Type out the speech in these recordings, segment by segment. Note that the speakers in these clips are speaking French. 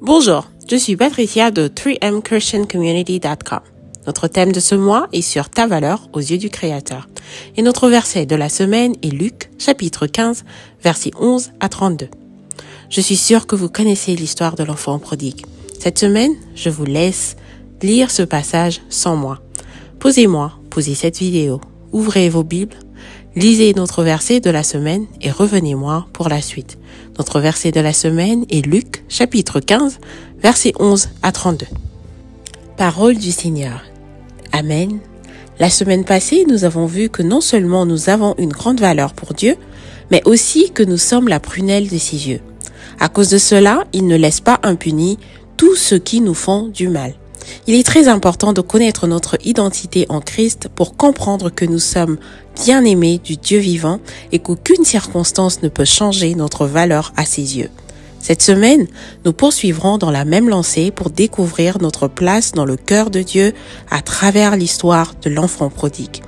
Bonjour, je suis Patricia de 3mchristiancommunity.com. Notre thème de ce mois est sur ta valeur aux yeux du Créateur. Et notre verset de la semaine est Luc, chapitre 15, versets 11 à 32. Je suis sûre que vous connaissez l'histoire de l'enfant prodigue. Cette semaine, je vous laisse lire ce passage sans moi. Posez cette vidéo, ouvrez vos Bibles, lisez notre verset de la semaine et revenez-moi pour la suite. Notre verset de la semaine est Luc, chapitre 15, versets 11 à 32. Parole du Seigneur. Amen. La semaine passée, nous avons vu que non seulement nous avons une grande valeur pour Dieu, mais aussi que nous sommes la prunelle de ses yeux. À cause de cela, il ne laisse pas impunis tous ceux qui nous font du mal. Il est très important de connaître notre identité en Christ pour comprendre que nous sommes bien-aimés du Dieu vivant et qu'aucune circonstance ne peut changer notre valeur à ses yeux. Cette semaine, nous poursuivrons dans la même lancée pour découvrir notre place dans le cœur de Dieu à travers l'histoire de l'enfant prodigue.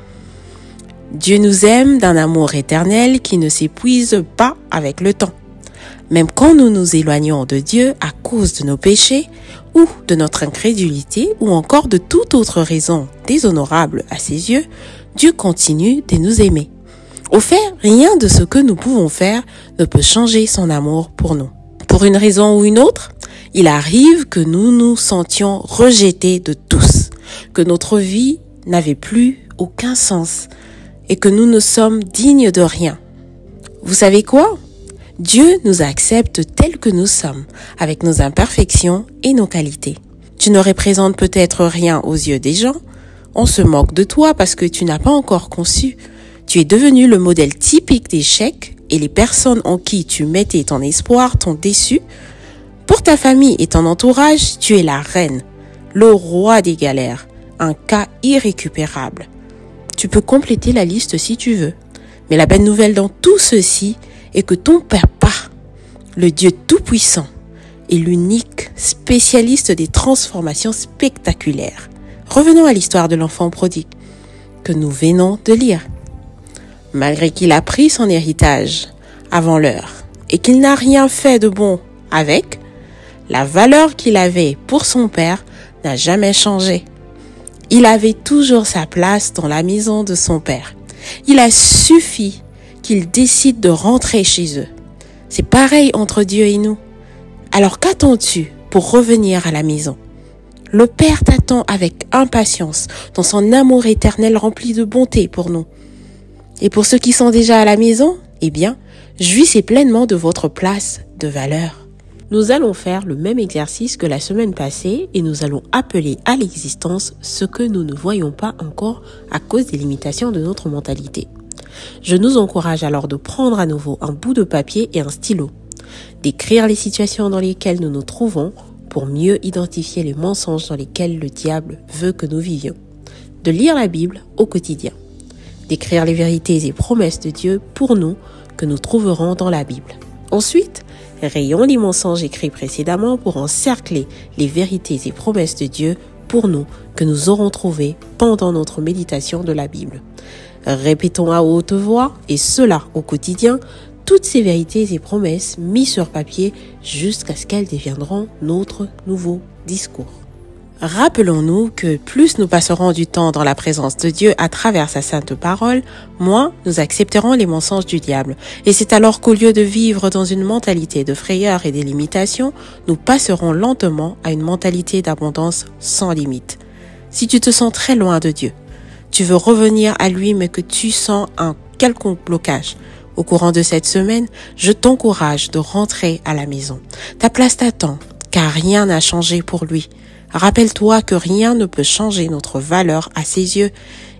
Dieu nous aime d'un amour éternel qui ne s'épuise pas avec le temps. Même quand nous nous éloignons de Dieu à cause de nos péchés ou de notre incrédulité ou encore de toute autre raison déshonorable à ses yeux, Dieu continue de nous aimer. Au fait, rien de ce que nous pouvons faire ne peut changer son amour pour nous. Pour une raison ou une autre, il arrive que nous nous sentions rejetés de tous, que notre vie n'avait plus aucun sens et que nous ne sommes dignes de rien. Vous savez quoi? Dieu nous accepte tels que nous sommes, avec nos imperfections et nos qualités. Tu ne représentes peut-être rien aux yeux des gens. On se moque de toi parce que tu n'as pas encore conçu. Tu es devenu le modèle typique d'échec et les personnes en qui tu mettais ton espoir t'ont déçu. Pour ta famille et ton entourage, tu es la reine, le roi des galères, un cas irrécupérable. Tu peux compléter la liste si tu veux. Mais la bonne nouvelle dans tout ceci est que ton Papa, le Dieu Tout-Puissant, est l'unique spécialiste des transformations spectaculaires. Revenons à l'histoire de l'enfant prodigue que nous venons de lire. Malgré qu'il a pris son héritage avant l'heure et qu'il n'a rien fait de bon avec, la valeur qu'il avait pour son père n'a jamais changé. Il avait toujours sa place dans la maison de son père. Il a suffi qu'il décide de rentrer chez eux. C'est pareil entre Dieu et nous. Alors qu'attends-tu pour revenir à la maison? Le Père t'attend avec impatience dans son amour éternel rempli de bonté pour nous. Et pour ceux qui sont déjà à la maison, eh bien, jouissez pleinement de votre place de valeur. Nous allons faire le même exercice que la semaine passée et nous allons appeler à l'existence ce que nous ne voyons pas encore à cause des limitations de notre mentalité. Je nous encourage alors de prendre à nouveau un bout de papier et un stylo, d'écrire les situations dans lesquelles nous nous trouvons pour mieux identifier les mensonges dans lesquels le diable veut que nous vivions, de lire la Bible au quotidien, d'écrire les vérités et promesses de Dieu pour nous que nous trouverons dans la Bible. Ensuite, rayons les mensonges écrits précédemment pour encercler les vérités et promesses de Dieu pour nous que nous aurons trouvées pendant notre méditation de la Bible. Répétons à haute voix, et cela au quotidien, toutes ces vérités et promesses mises sur papier jusqu'à ce qu'elles deviendront notre nouveau discours. Rappelons-nous que plus nous passerons du temps dans la présence de Dieu à travers sa sainte parole, moins nous accepterons les mensonges du diable. Et c'est alors qu'au lieu de vivre dans une mentalité de frayeur et de limitation, nous passerons lentement à une mentalité d'abondance sans limite. Si tu te sens très loin de Dieu, tu veux revenir à lui mais que tu sens un quelconque blocage, au courant de cette semaine, je t'encourage de rentrer à la maison. Ta place t'attend, car rien n'a changé pour lui. Rappelle-toi que rien ne peut changer notre valeur à ses yeux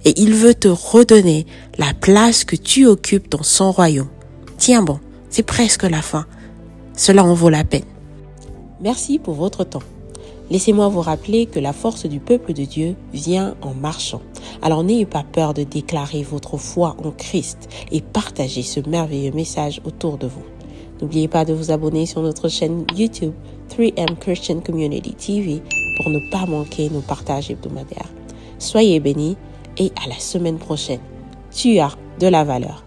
et il veut te redonner la place que tu occupes dans son royaume. Tiens bon, c'est presque la fin. Cela en vaut la peine. Merci pour votre temps. Laissez-moi vous rappeler que la force du peuple de Dieu vient en marchant. Alors n'ayez pas peur de déclarer votre foi en Christ et partager ce merveilleux message autour de vous. N'oubliez pas de vous abonner sur notre chaîne YouTube 3M Christian Community TV pour ne pas manquer nos partages hebdomadaires. Soyez bénis et à la semaine prochaine. Tu as de la valeur.